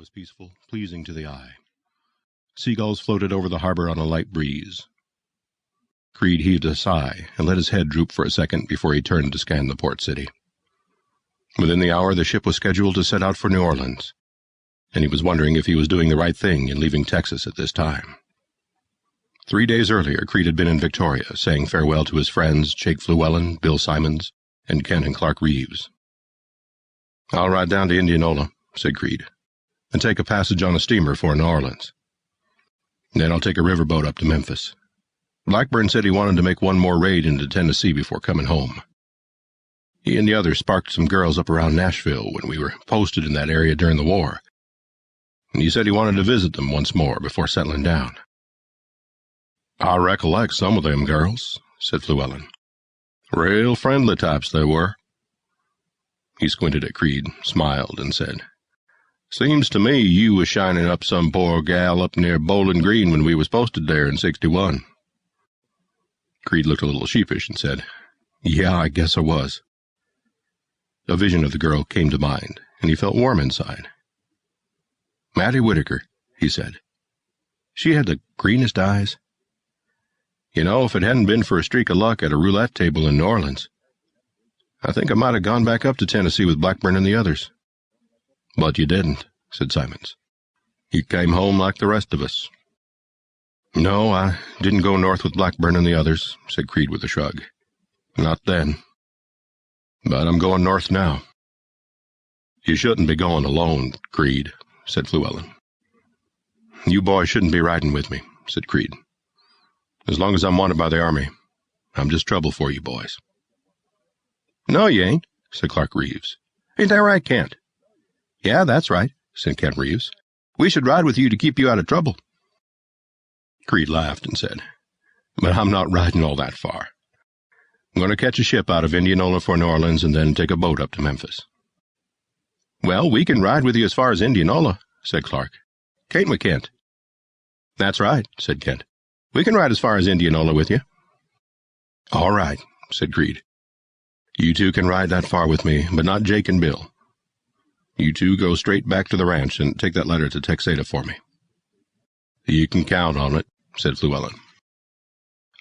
was peaceful, pleasing to the eye. Seagulls floated over the harbor on a light breeze. Creed heaved a sigh and let his head droop for a second before he turned to scan the port city. Within the hour, the ship was scheduled to set out for New Orleans, and he was wondering if he was doing the right thing in leaving Texas at this time. 3 days earlier, Creed had been in Victoria, saying farewell to his friends Jake Fluellen, Bill Simons, and Kent and Clark Reeves. "I'll ride down to Indianola," said Creed, "and take a passage on a steamer for New Orleans. Then I'll take a riverboat up to Memphis. Blackburn said he wanted to make one more raid into Tennessee before coming home. He and the others sparked some girls up around Nashville when we were posted in that area during the war, and he said he wanted to visit them once more before settling down." "I recollect some of them girls," said Fluellen. "Real friendly types they were." He squinted at Creed, smiled, and said, "Seems to me you was shining up some poor gal up near Bowling Green when we was posted there in '61. Creed looked a little sheepish and said, "Yeah, I guess I was." A vision of the girl came to mind, and he felt warm inside. "Mattie Whitaker," he said. "She had the greenest eyes. You know, if it hadn't been for a streak of luck at a roulette table in New Orleans, I think I might have gone back up to Tennessee with Blackburn and the others." "But you didn't," said Simons. "You came home like the rest of us." "No, I didn't go north with Blackburn and the others," said Creed with a shrug. "Not then. But I'm going north now." "You shouldn't be going alone, Creed," said Fluellen. "You boys shouldn't be riding with me," said Creed. "As long as I'm wanted by the Army, I'm just trouble for you boys." "No, you ain't," said Clark Reeves. "Ain't that right, Kent?" "Yeah, that's right," said Kent Reeves. "We should ride with you to keep you out of trouble." Creed laughed and said, "But I'm not riding all that far. I'm going to catch a ship out of Indianola for New Orleans and then take a boat up to Memphis." "Well, we can ride with you as far as Indianola," said Clark. "Can't we, Kent?" "That's right," said Kent. "We can ride as far as Indianola with you." "All right," said Creed. "You two can ride that far with me, but not Jake and Bill. You two go straight back to the ranch and take that letter to Texada for me." "You can count on it," said Fluellen.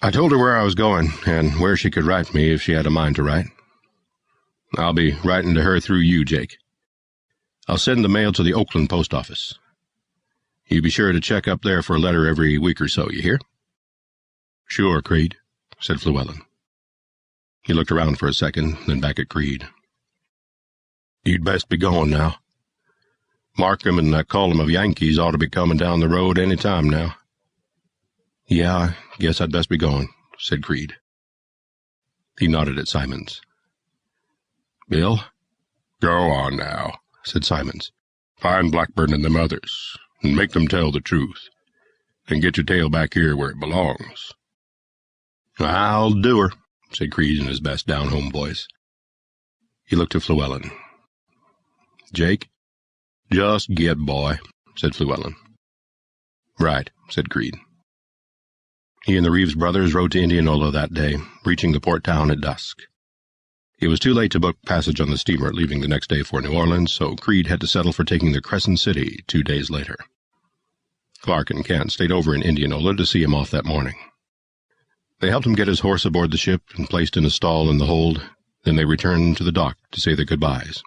"I told her where I was going and where she could write me if she had a mind to write. I'll be writing to her through you, Jake. I'll send the mail to the Oakland post office. You be sure to check up there for a letter every week or so, you hear?" "Sure, Creed," said Fluellen. He looked around for a second, then back at Creed. "You'd best be going now. Markham and that column of Yankees ought to be coming down the road any time now." "Yeah, I guess I'd best be going," said Creed. He nodded at Simons. "Bill?" "Go on now," said Simons. "Find Blackburn and them others, and make them tell the truth, and get your tail back here where it belongs." "I'll do her," said Creed in his best down-home voice. He looked at Fluellen. "Jake?" "Just get, boy," said Fluellen. "Right," said Creed. He and the Reeves brothers rode to Indianola that day, reaching the port town at dusk. It was too late to book passage on the steamer leaving the next day for New Orleans, so Creed had to settle for taking the Crescent City 2 days later. Clark and Kent stayed over in Indianola to see him off that morning. They helped him get his horse aboard the ship and placed in a stall in the hold. Then they returned to the dock to say their goodbyes.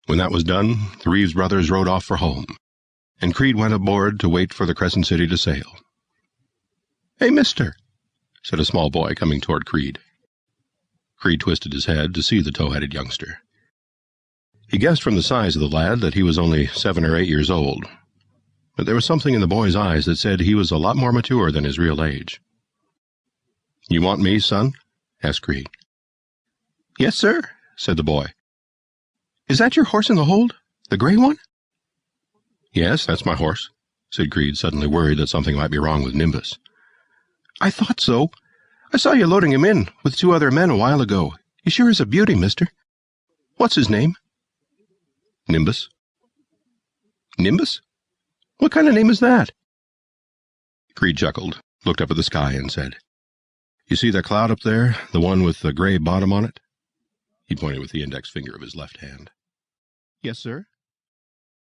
When that was done, the Reeves brothers rode off for home, and Creed went aboard to wait for the Crescent City to sail. "Hey, mister," said a small boy coming toward Creed. Creed twisted his head to see the tow-headed youngster. He guessed from the size of the lad that he was only 7 or 8 years old, but there was something in the boy's eyes that said he was a lot more mature than his real age. "You want me, son?" asked Creed. "Yes, sir," said the boy. "Is that your horse in the hold, the gray one?" "Yes, that's my horse," said Creed, suddenly worried that something might be wrong with Nimbus. "I thought so. I saw you loading him in with 2 other men a while ago. He sure is a beauty, mister. What's his name?" "Nimbus." "Nimbus? What kind of name is that?" Creed chuckled, looked up at the sky, and said, "You see that cloud up there, the one with the gray bottom on it?" He pointed with the index finger of his left hand. "Yes, sir."